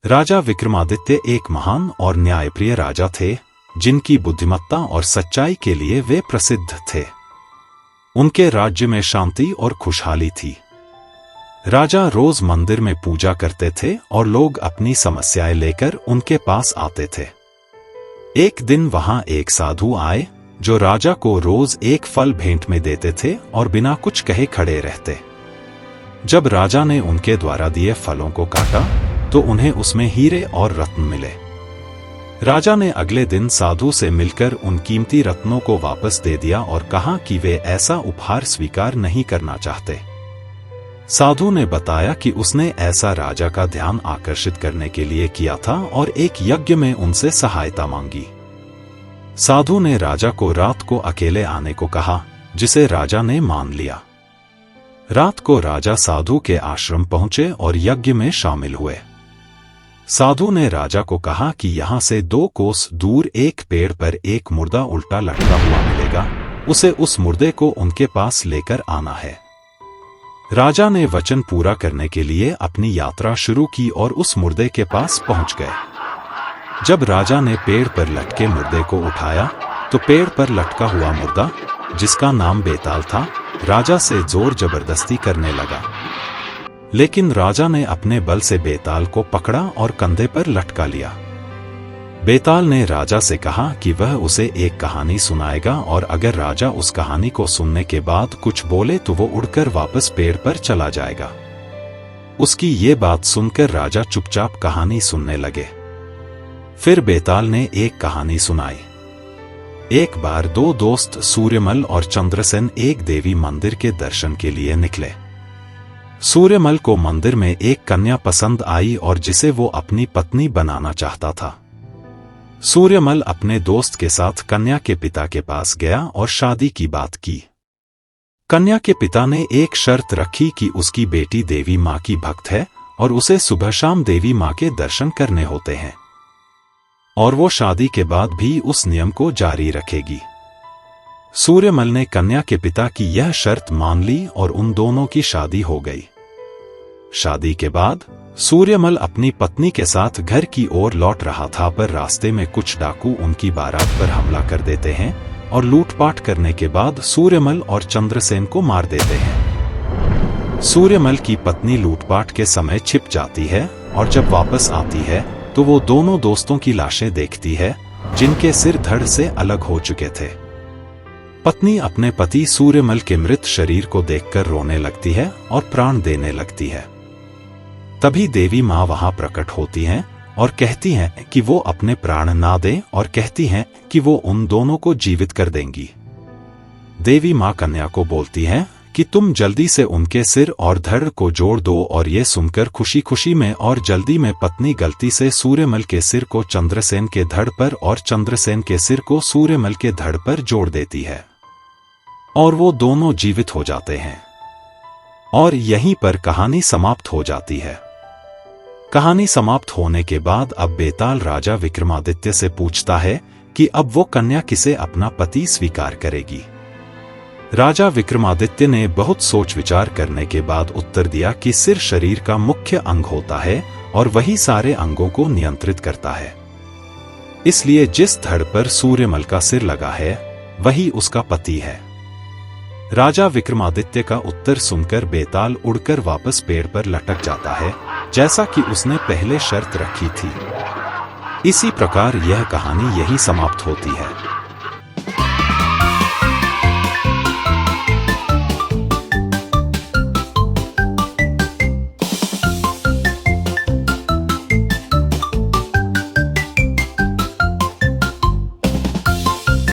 राजा विक्रमादित्य एक महान और न्यायप्रिय राजा थे, जिनकी बुद्धिमत्ता और सच्चाई के लिए वे प्रसिद्ध थे। उनके राज्य में शांति और खुशहाली थी। राजा रोज मंदिर में पूजा करते थे और लोग अपनी समस्याएं लेकर उनके पास आते थे। एक दिन वहां एक साधु आए, जो राजा को रोज एक फल भेंट में देते थे और बिना कुछ कहे खड़े रहते। जब राजा ने उनके द्वारा दिए फलों को काटा, तो उन्हें उसमें हीरे और रत्न मिले। राजा ने अगले दिन साधु से मिलकर उन कीमती रत्नों को वापस दे दिया और कहा कि वे ऐसा उपहार स्वीकार नहीं करना चाहते। साधु ने बताया कि उसने ऐसा राजा का ध्यान आकर्षित करने के लिए किया था और एक यज्ञ में उनसे सहायता मांगी। साधु ने राजा को रात को अकेले आने को कहा, जिसे राजा ने मान लिया। रात को राजा साधु के आश्रम पहुंचे और यज्ञ में शामिल हुए। साधु ने राजा को कहा कि यहां से 2 कोस दूर एक पेड़ पर एक मुर्दा उल्टा लटका हुआ मिलेगा, उसे उस मुर्दे को उनके पास लेकर आना है। राजा ने वचन पूरा करने के लिए अपनी यात्रा शुरू की और उस मुर्दे के पास पहुंच गए। जब राजा ने पेड़ पर लटके मुर्दे को उठाया, तो पेड़ पर लटका हुआ मुर्दा, जिसका नाम बेताल था, राजा से जोर जबरदस्ती करने लगा। लेकिन राजा ने अपने बल से बेताल को पकड़ा और कंधे पर लटका लिया। बेताल ने राजा से कहा कि वह उसे एक कहानी सुनाएगा और अगर राजा उस कहानी को सुनने के बाद कुछ बोले तो वो उड़कर वापस पेड़ पर चला जाएगा। उसकी ये बात सुनकर राजा चुपचाप कहानी सुनने लगे। फिर बेताल ने एक कहानी सुनाई। एक बार 2 दोस्त सूर्यमल और चंद्रसेन एक देवी मंदिर के दर्शन के लिए निकले। सूर्यमल को मंदिर में एक कन्या पसंद आई और जिसे वो अपनी पत्नी बनाना चाहता था। सूर्यमल अपने दोस्त के साथ कन्या के पिता के पास गया और शादी की बात की। कन्या के पिता ने एक शर्त रखी कि उसकी बेटी देवी माँ की भक्त है और उसे सुबह शाम देवी माँ के दर्शन करने होते हैं, और वो शादी के बाद भी उस नियम को जारी रखेगी। सूर्यमल ने कन्या के पिता की यह शर्त मान ली और उन दोनों की शादी हो गई। शादी के बाद सूर्यमल अपनी पत्नी के साथ घर की ओर लौट रहा था, पर रास्ते में कुछ डाकू उनकी बारात पर हमला कर देते हैं और लूटपाट करने के बाद सूर्यमल और चंद्रसेन को मार देते हैं। सूर्यमल की पत्नी लूटपाट के समय छिप जाती है और जब वापस आती है तो वो दोनों दोस्तों की लाशें देखती है, जिनके सिर धड़ से अलग हो चुके थे। पत्नी अपने पति सूर्यमल के मृत शरीर को देखकर रोने लगती है और प्राण देने लगती है। तभी देवी माँ वहां प्रकट होती हैं और कहती हैं कि वो अपने प्राण ना दें, और कहती हैं कि वो उन दोनों को जीवित कर देंगी। देवी माँ कन्या को बोलती हैं कि तुम जल्दी से उनके सिर और धड़ को जोड़ दो, और ये सुनकर खुशी खुशी में और जल्दी में पत्नी गलती से सूर्यमल के सिर को चंद्रसेन के धड़ पर और चंद्रसेन के सिर को सूर्यमल के धड़ पर जोड़ देती है, और वो दोनों जीवित हो जाते हैं। और यहीं पर कहानी समाप्त हो जाती है। कहानी समाप्त होने के बाद अब बेताल राजा विक्रमादित्य से पूछता है कि अब वो कन्या किसे अपना पति स्वीकार करेगी। राजा विक्रमादित्य ने बहुत सोच विचार करने के बाद उत्तर दिया कि सिर शरीर का मुख्य अंग होता है और वही सारे अंगों को नियंत्रित करता है। इसलिए जिस धड़ पर सूर्यमल का सिर लगा है, वही उसका पति है। राजा विक्रमादित्य का उत्तर सुनकर बेताल उड़कर वापस पेड़ पर लटक जाता है, जैसा कि उसने पहले शर्त रखी थी। इसी प्रकार यह कहानी यही समाप्त होती है।